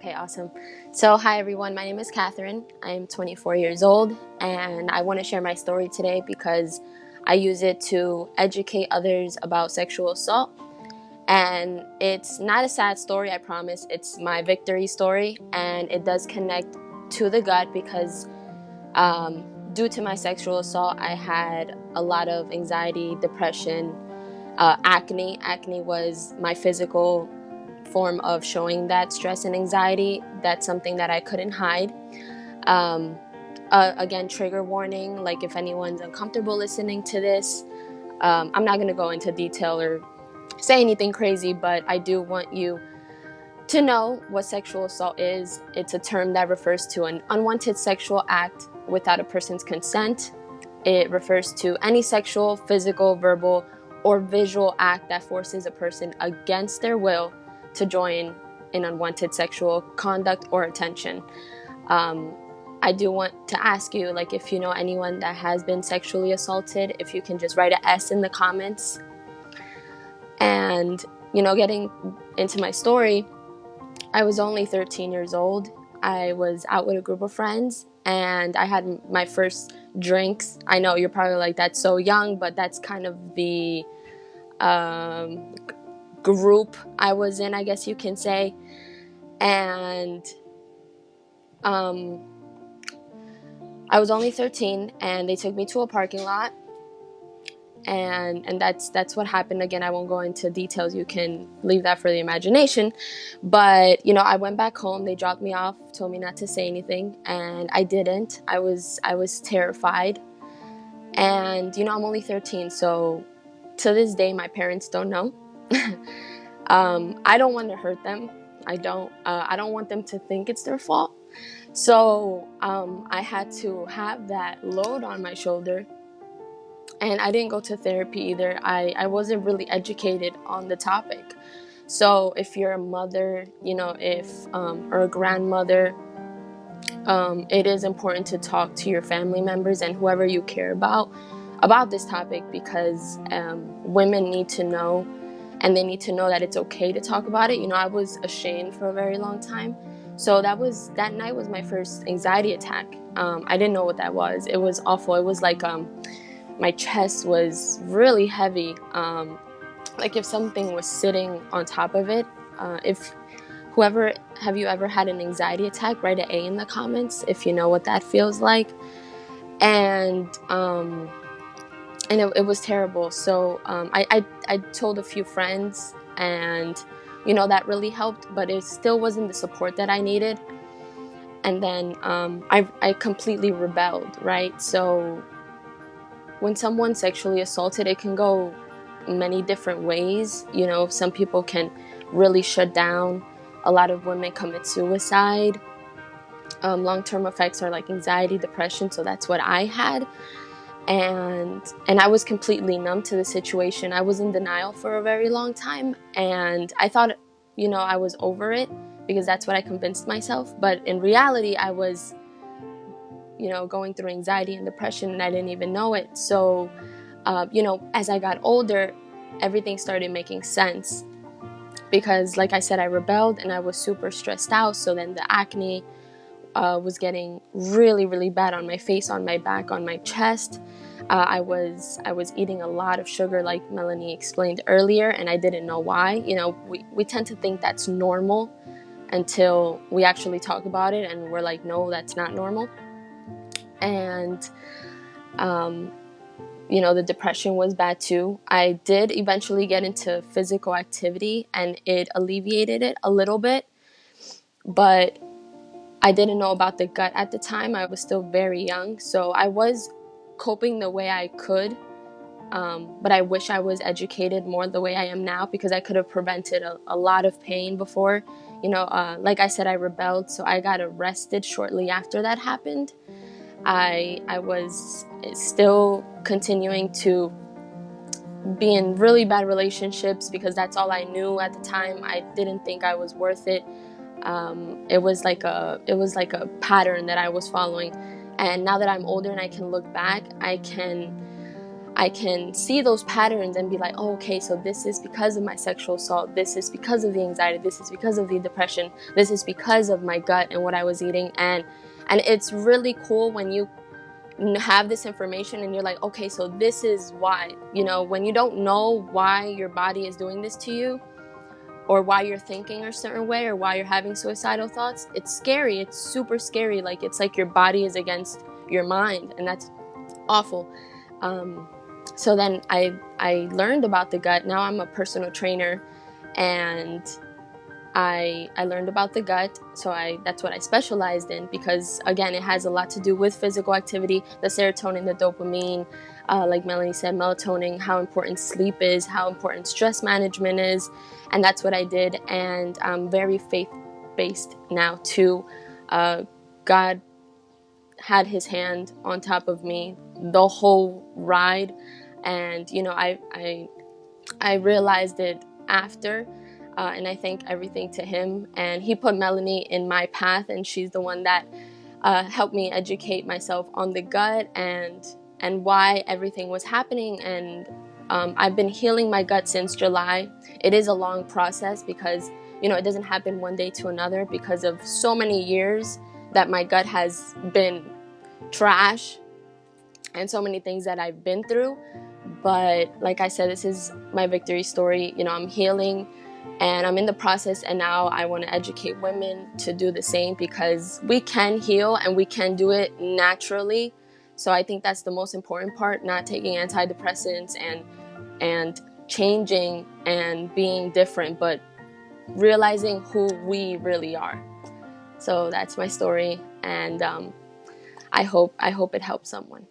Okay, awesome. So, hi everyone, my name is Catherine. I'm 24 years old, and I want to share my story today because I use it to educate others about sexual assault. And it's not a sad story, I promise. It's my victory story, and it does connect to the gut because due to my sexual assault, I had a lot of anxiety, depression, acne. Acne was my physical form of showing that stress and anxiety. That's something that I couldn't hide. Um, Again, trigger warning, like if anyone's uncomfortable listening to this, I'm not going to go into detail or say anything crazy, but I do want you to know what sexual assault is. It's a term that refers to an unwanted sexual act without a person's consent. It refers to any sexual, physical, verbal, or visual act that forces a person against their will to join in unwanted sexual conduct or attention. Um, I do want to ask you, like, if you know anyone that has been sexually assaulted, if you can just write a S in the comments. And, getting into my story, I was only 13 years old. I was out with a group of friends and I had my first drinks. I know you're probably like, that's so young, but that's kind of the group I was in, I guess you can say. And I was only 13 and they took me to a parking lot. And that's what happened. Again, I won't go into details. You can leave that for the imagination. But I went back home. They dropped me off, told me not to say anything, and I didn't. I was terrified. And I'm only 13, so to this day my parents don't know. I don't want to hurt them. I don't want them to think it's their fault. So I had to have that load on my shoulder. And I didn't go to therapy either. I wasn't really educated on the topic. So if you're a mother, or a grandmother, it is important to talk to your family members and whoever you care about this topic, because women need to know, and they need to know that it's okay to talk about it. I was ashamed for a very long time. So that night was my first anxiety attack. I didn't know what that was. It was awful. It was like my chest was really heavy, like if something was sitting on top of it. Have you ever had an anxiety attack? Write an A in the comments if you know what that feels like. And it was terrible. So I told a few friends, and that really helped, but it still wasn't the support that I needed. And then I completely rebelled, right? So when someone's sexually assaulted, it can go many different ways. Some people can really shut down. A lot of women commit suicide. Long-term effects are like anxiety, depression. So that's what I had. And I was completely numb to the situation. I was in denial for a very long time. And I thought, I was over it because that's what I convinced myself. But in reality, I was going through anxiety and depression, and I didn't even know it. So, as I got older, everything started making sense because, like I said, I rebelled and I was super stressed out. So then the acne was getting really, really bad on my face, on my back, on my chest. I was eating a lot of sugar, like Melanie explained earlier, and I didn't know why. We tend to think that's normal until we actually talk about it, and we're like, no, that's not normal. And the depression was bad too. I did eventually get into physical activity, and it alleviated it a little bit, but I didn't know about the gut at the time. I was still very young, so I was coping the way I could, but I wish I was educated more the way I am now, because I could have prevented a lot of pain before. Like I said, I rebelled, so I got arrested shortly after that happened. I was still continuing to be in really bad relationships because that's all I knew at the time. I didn't think I was worth it. It was like a pattern that I was following. And now that I'm older and I can look back, I can I can see those patterns and be like, oh, okay, so this is because of my sexual assault, this is because of the anxiety, this is because of the depression, this is because of my gut and what I was eating. And it's really cool when you have this information and you're like, okay, so this is why. You know, when you don't know why your body is doing this to you, or why you're thinking a certain way, or why you're having suicidal thoughts, it's scary. It's super scary. Like, it's like your body is against your mind, and that's awful. So then I learned about the gut. Now I'm a personal trainer, and I learned about the gut, so that's what I specialized in, because again, it has a lot to do with physical activity, the serotonin, the dopamine, like Melanie said, melatonin, how important sleep is, how important stress management is, and that's what I did. And I'm very faith-based now too. God had his hand on top of me the whole ride, and you know, I realized it after, and I thank everything to him. And he put Melanie in my path, and she's the one that helped me educate myself on the gut and why everything was happening. And I've been healing my gut since July. It is a long process because, you know, it doesn't happen one day to another, because of so many years that my gut has been trash and so many things that I've been through. But like I said, this is my victory story. You know, I'm healing and I'm in the process, and now I want to educate women to do the same, because we can heal and we can do it naturally. So I think that's the most important part, not taking antidepressants and changing and being different, but realizing who we really are. So that's my story, and I hope it helps someone.